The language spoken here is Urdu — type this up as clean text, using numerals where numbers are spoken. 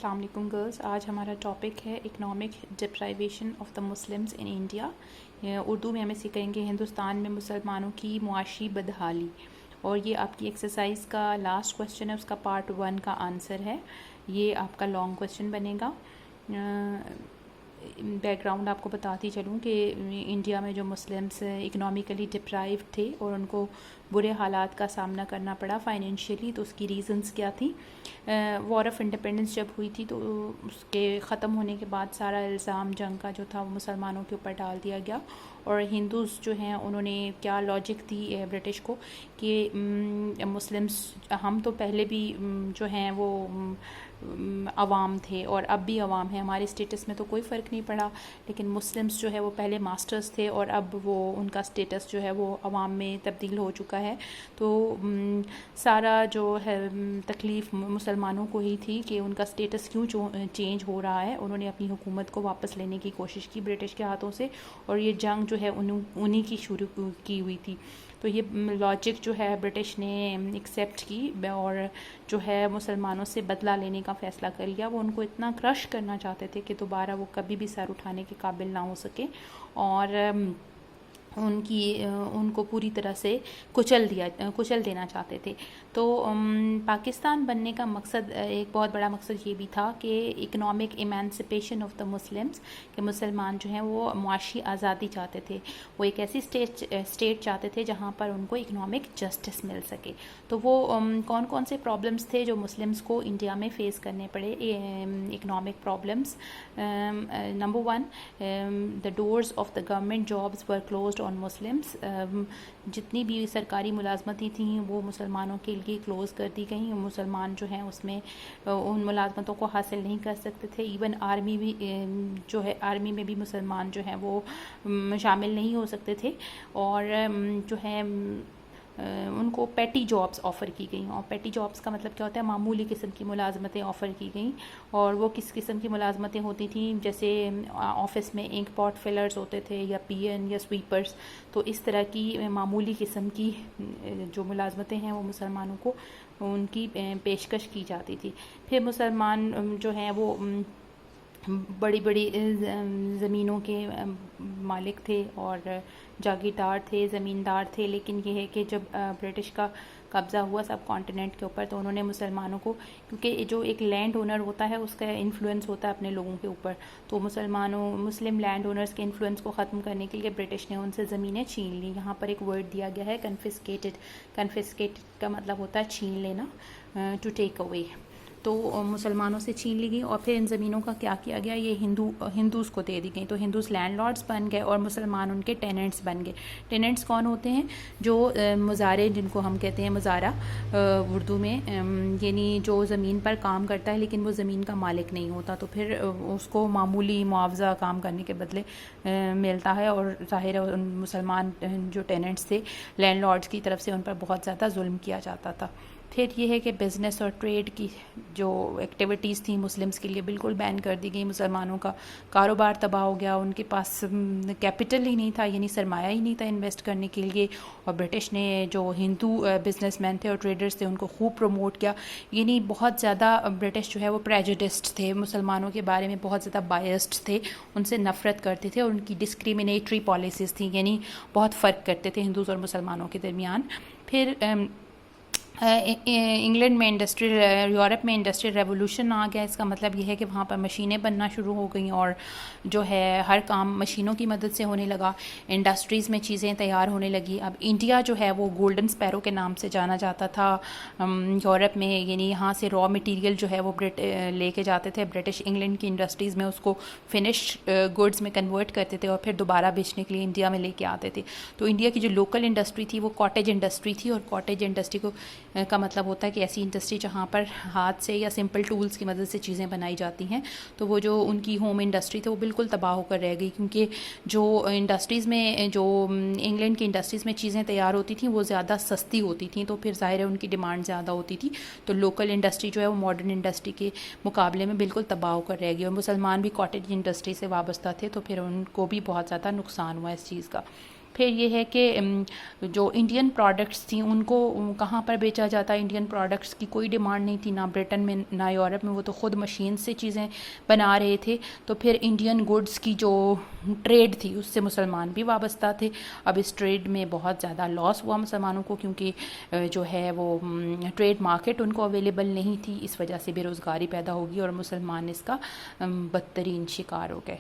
السلام علیکم گرلز. آج ہمارا ٹاپک ہے economic deprivation of the Muslims in India. Urdu میں ہم اسے کہیں گے ہندوستان میں مسلمانوں کی معاشی بدحالی. اور یہ آپ کی ایکسرسائز کا لاسٹ کویشچن ہے, اس کا پارٹ 1 کا آنسر ہے. یہ آپ کا لانگ کویشچن بنے گا. بیک گراؤنڈ آپ کو بتاتی چلوں کہ انڈیا میں جو مسلمس اکنامیکلی ڈپرائیوڈ تھے اور ان کو برے حالات کا سامنا کرنا پڑا فائنینشیلی, تو اس کی ریزنز کیا تھیں. وار آف انڈیپینڈنس جب ہوئی تھی تو اس کے ختم ہونے کے بعد سارا الزام جنگ کا جو تھا وہ مسلمانوں کے اوپر ڈال دیا گیا. اور ہندوز جو ہیں انہوں نے کیا لاجک تھی برٹش کو کہ مسلمس ہم تو پہلے بھی جو ہیں وہ عوام تھے اور اب بھی عوام ہیں, ہمارے اسٹیٹس میں تو کوئی فرق نہیں پڑا, لیکن مسلمس جو ہے وہ پہلے ماسٹرز تھے اور اب وہ ان کا اسٹیٹس جو ہے وہ عوام میں تبدیل ہو چکا ہے. تو سارا جو ہے تکلیف مسلمانوں کو ہی تھی کہ ان کا اسٹیٹس کیوں چینج ہو رہا ہے. انہوں نے اپنی حکومت کو واپس لینے کی کوشش کی برٹش کے ہاتھوں سے, اور یہ جنگ جو ہے انہی کی شروع کی ہوئی تھی. تو یہ لاجک جو ہے برٹش نے ایکسیپٹ کی اور جو ہے مسلمانوں سے بدلہ لینے کا فیصلہ کر لیا. وہ ان کو اتنا کرش کرنا چاہتے تھے کہ دوبارہ وہ کبھی بھی سر اٹھانے کے قابل نہ ہو سکے, اور ان کو پوری طرح سے کچل دینا چاہتے تھے. تو پاکستان بننے کا مقصد, ایک بہت بڑا مقصد یہ بھی تھا کہ اکنامک ایمانسپیشن آف دا مسلمس, کہ مسلمان جو ہیں وہ معاشی آزادی چاہتے تھے. وہ ایک ایسی اسٹیٹ چاہتے تھے جہاں پر ان کو اکنامک جسٹس مل سکے. تو وہ کون کون سے پرابلمس تھے جو مسلمس کو انڈیا میں فیس کرنے پڑے economic problems. Number 1, the doors of the government jobs were closed on Muslims. جتنی بھی سرکاری ملازمتیں تھیں وہ مسلمانوں کے لیے کلوز کر دی گئیں. مسلمان جو ہیں اس میں ان ملازمتوں کو حاصل نہیں کر سکتے تھے. ایون آرمی بھی جو ہے, آرمی میں بھی مسلمان جو ہیں وہ شامل نہیں ہو سکتے تھے. اور جو ہے ان کو پیٹی جابس آفر کی گئیں. اور پیٹی جابس کا مطلب کیا ہوتا ہے, معمولی قسم کی ملازمتیں آفر کی گئیں. اور وہ کس قسم کی ملازمتیں ہوتی تھیں, جیسے آفس میں انک پاٹ فلرز ہوتے تھے یا پی این یا سویپرز. تو اس طرح کی معمولی قسم کی جو ملازمتیں ہیں وہ مسلمانوں کو ان کی پیشکش کی جاتی تھی. پھر مسلمان جو ہیں وہ بڑی بڑی زمینوں کے مالک تھے اور جاگیردار تھے, زمیندار تھے. لیکن یہ ہے کہ جب برٹش کا قبضہ ہوا سب کانٹیننٹ کے اوپر, تو انہوں نے مسلمانوں کو, کیونکہ جو ایک لینڈ اونر ہوتا ہے اس کا انفلوئنس ہوتا ہے اپنے لوگوں کے اوپر, تو مسلم لینڈ اونرز کے انفلوئنس کو ختم کرنے کے لیے برٹش نے ان سے زمینیں چھین لی. یہاں پر ایک ورڈ دیا گیا ہے کنفسکیٹڈ. کنفسکیٹڈ کا مطلب ہوتا ہے چھین لینا, ٹو ٹیک اوے. تو مسلمانوں سے چھین لی گئی. اور پھر ان زمینوں کا کیا کیا گیا, یہ ہندوز کو دے دی گئی. تو ہندوز لینڈ لارڈز بن گئے اور مسلمان ان کے ٹیننٹس بن گئے. ٹیننٹس کون ہوتے ہیں, جو مزارع, جن کو ہم کہتے ہیں مزارع اردو میں, یعنی جو زمین پر کام کرتا ہے لیکن وہ زمین کا مالک نہیں ہوتا. تو پھر اس کو معمولی معاوضہ کام کرنے کے بدلے ملتا ہے. اور ظاہر ہے مسلمان جو ٹیننٹس تھے لینڈ لارڈز کی طرف سے ان پر بہت زیادہ ظلم کیا جاتا تھا. پھر یہ ہے کہ بزنس اور ٹریڈ کی جو ایکٹیویٹیز تھیں مسلمس کے لیے بالکل بین کر دی گئی. مسلمانوں کا کاروبار تباہ ہو گیا, ان کے پاس کیپٹل ہی نہیں تھا, یعنی سرمایہ ہی نہیں تھا انویسٹ کرنے کے لیے. اور برٹش نے جو ہندو بزنس مین تھے اور ٹریڈرز تھے ان کو خوب پروموٹ کیا. یعنی بہت زیادہ برٹش جو ہے وہ پریجوڈسڈ تھے, مسلمانوں کے بارے میں بہت زیادہ بائسڈ تھے, ان سے نفرت کرتے تھے, اور ان کی ڈسکریمنیٹری پالیسیز تھیں, یعنی بہت فرق کرتے تھے ہندوز اور مسلمانوں کے درمیان. پھر انگلینڈ میں یورپ میں انڈسٹریل ریولوشن آ گیا. اس کا مطلب یہ ہے کہ وہاں پر مشینیں بننا شروع ہو گئیں اور جو ہے ہر کام مشینوں کی مدد سے ہونے لگا. انڈسٹریز میں چیزیں تیار ہونے لگی. اب انڈیا جو ہے وہ گولڈن اسپیرو کے نام سے جانا جاتا تھا یورپ میں, یعنی یہاں سے را مٹیریل جو ہے وہ لے کے جاتے تھے برٹش. انگلینڈ کی انڈسٹریز میں اس کو فنش گڈز میں کنورٹ کرتے تھے اور پھر دوبارہ بیچنے کے لیے انڈیا میں لے کے آتے تھے. تو انڈیا کی جو لوکل انڈسٹری تھی وہ کاٹیج انڈسٹری تھی, اور کاٹیج انڈسٹری کا مطلب ہوتا ہے کہ ایسی انڈسٹری جہاں پر ہاتھ سے یا سمپل ٹولز کی مدد سے چیزیں بنائی جاتی ہیں. تو وہ جو ان کی ہوم انڈسٹری تھی وہ بالکل تباہ ہو کر رہ گئی, کیونکہ جو انڈسٹریز میں جو انگلینڈ کی انڈسٹریز میں چیزیں تیار ہوتی تھیں وہ زیادہ سستی ہوتی تھیں, تو پھر ظاہر ہے ان کی ڈیمانڈ زیادہ ہوتی تھی. تو لوکل انڈسٹری جو ہے وہ ماڈرن انڈسٹری کے مقابلے میں بالکل تباہ ہو کر رہ گئی. اور مسلمان بھی کاٹیج انڈسٹری سے وابستہ تھے, تو پھر ان کو بھی بہت زیادہ نقصان ہوا اس چیز کا. پھر یہ ہے کہ جو انڈین پروڈکٹس تھیں ان کو کہاں پر بیچا جاتا ہے، انڈین پروڈکٹس کی کوئی ڈیمانڈ نہیں تھی، نہ برٹن میں نہ یورپ میں، وہ تو خود مشین سے چیزیں بنا رہے تھے، تو پھر انڈین گڈس کی جو ٹریڈ تھی اس سے مسلمان بھی وابستہ تھے. اب اس ٹریڈ میں بہت زیادہ لاس ہوا مسلمانوں کو، کیونکہ جو ہے وہ ٹریڈ مارکیٹ ان کو اویلیبل نہیں تھی، اس وجہ سے بے روزگاری پیدا ہوگی اور مسلمان اس کا بدترین شکار ہو گئے.